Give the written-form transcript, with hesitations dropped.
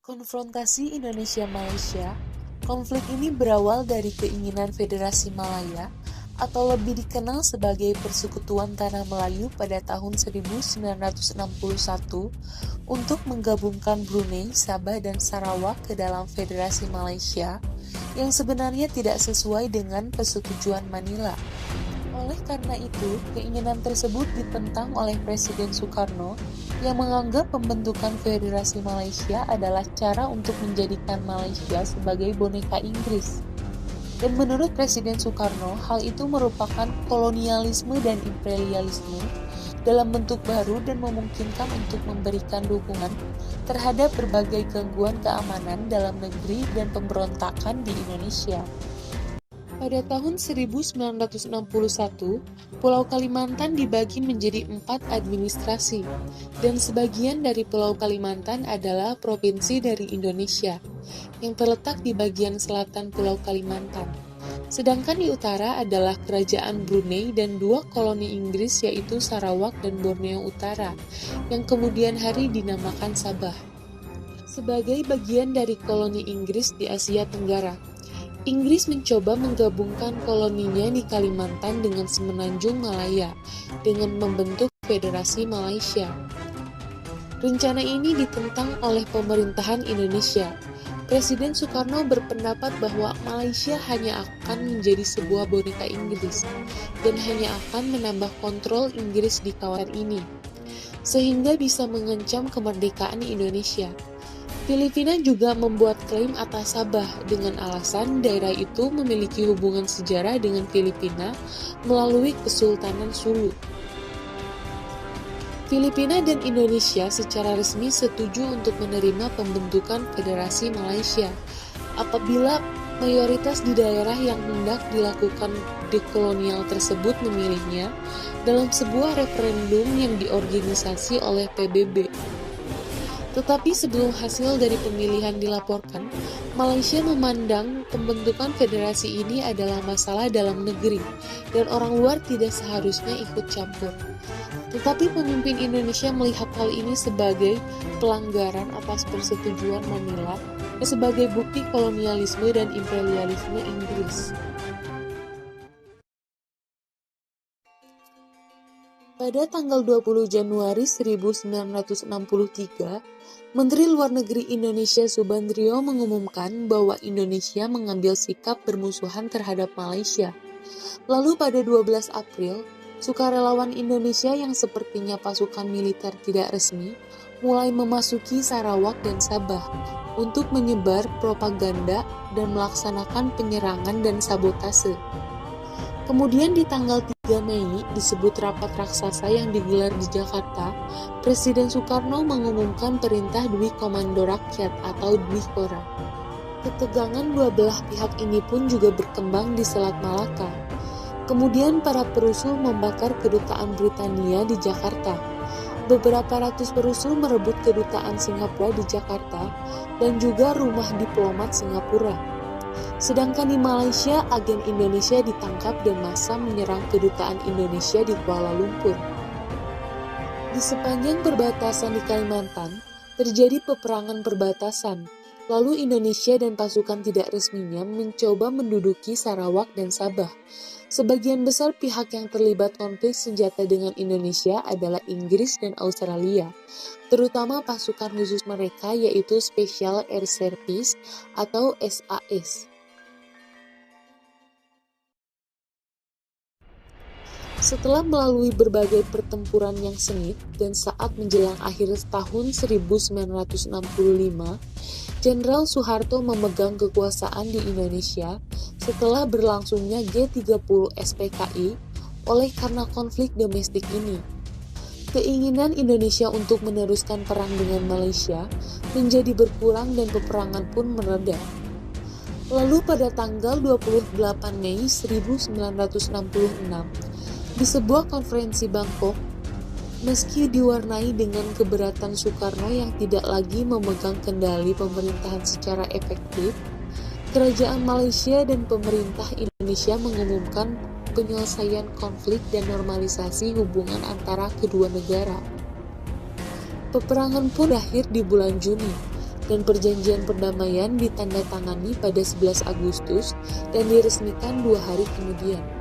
Konfrontasi Indonesia-Malaysia, konflik ini berawal dari keinginan Federasi Malaya atau lebih dikenal sebagai Persekutuan Tanah Melayu pada tahun 1961 untuk menggabungkan Brunei, Sabah, dan Sarawak ke dalam Federasi Malaysia yang sebenarnya tidak sesuai dengan persetujuan Manila. Oleh karena itu, keinginan tersebut ditentang oleh Presiden Soekarno yang menganggap pembentukan Federasi Malaysia adalah cara untuk menjadikan Malaysia sebagai boneka Inggris. Dan menurut Presiden Soekarno, hal itu merupakan kolonialisme dan imperialisme dalam bentuk baru dan memungkinkan untuk memberikan dukungan terhadap berbagai gangguan keamanan dalam negeri dan pemberontakan di Indonesia. Pada tahun 1961, Pulau Kalimantan dibagi menjadi 4 administrasi, dan sebagian dari Pulau Kalimantan adalah provinsi dari Indonesia, yang terletak di bagian selatan Pulau Kalimantan. Sedangkan di utara adalah Kerajaan Brunei dan 2 koloni Inggris yaitu Sarawak dan Borneo Utara, yang kemudian hari dinamakan Sabah. Sebagai bagian dari koloni Inggris di Asia Tenggara, Inggris mencoba menggabungkan koloninya di Kalimantan dengan Semenanjung Malaya dengan membentuk Federasi Malaysia. Rencana ini ditentang oleh pemerintahan Indonesia. Presiden Soekarno berpendapat bahwa Malaysia hanya akan menjadi sebuah boneka Inggris dan hanya akan menambah kontrol Inggris di kawasan ini, sehingga bisa mengancam kemerdekaan Indonesia. Filipina juga membuat klaim atas Sabah dengan alasan daerah itu memiliki hubungan sejarah dengan Filipina melalui Kesultanan Sulu. Filipina dan Indonesia secara resmi setuju untuk menerima pembentukan Federasi Malaysia apabila mayoritas di daerah yang hendak dilakukan dekolonial tersebut memilihnya dalam sebuah referendum yang diorganisasi oleh PBB. Tetapi sebelum hasil dari pemilihan dilaporkan, Malaysia memandang pembentukan federasi ini adalah masalah dalam negeri dan orang luar tidak seharusnya ikut campur. Tetapi pemimpin Indonesia melihat hal ini sebagai pelanggaran atas persetujuan Manila dan sebagai bukti kolonialisme dan imperialisme Inggris. Pada tanggal 20 Januari 1963, Menteri Luar Negeri Indonesia Subandrio mengumumkan bahwa Indonesia mengambil sikap bermusuhan terhadap Malaysia. Lalu pada 12 April, sukarelawan Indonesia yang sepertinya pasukan militer tidak resmi mulai memasuki Sarawak dan Sabah untuk menyebar propaganda dan melaksanakan penyerangan dan sabotase. Kemudian di tanggal 3 Mei disebut rapat raksasa yang digelar di Jakarta, Presiden Soekarno mengumumkan perintah Dwi Komando Rakyat atau Dwikora. Ketegangan dua belah pihak ini pun juga berkembang di Selat Malaka. Kemudian para perusuh membakar kedutaan Britania di Jakarta. Beberapa ratus perusuh merebut kedutaan Singapura di Jakarta dan juga rumah diplomat Singapura. Sedangkan di Malaysia, agen Indonesia ditangkap dan massa menyerang kedutaan Indonesia di Kuala Lumpur. Di sepanjang perbatasan di Kalimantan, terjadi peperangan perbatasan. Lalu Indonesia dan pasukan tidak resminya mencoba menduduki Sarawak dan Sabah. Sebagian besar pihak yang terlibat konflik senjata dengan Indonesia adalah Inggris dan Australia, terutama pasukan khusus mereka yaitu Special Air Service atau SAS. Setelah melalui berbagai pertempuran yang sengit dan saat menjelang akhir tahun 1965, Jenderal Soeharto memegang kekuasaan di Indonesia setelah berlangsungnya G30 SPKI oleh karena konflik domestik ini. Keinginan Indonesia untuk meneruskan perang dengan Malaysia menjadi berkurang dan peperangan pun mereda. Lalu pada tanggal 28 Mei 1966, di sebuah konferensi Bangkok, meski diwarnai dengan keberatan Soekarno yang tidak lagi memegang kendali pemerintahan secara efektif, Kerajaan Malaysia dan pemerintah Indonesia mengumumkan penyelesaian konflik dan normalisasi hubungan antara kedua negara. Peperangan pun berakhir di bulan Juni, dan perjanjian perdamaian ditandatangani pada 11 Agustus dan diresmikan 2 hari kemudian.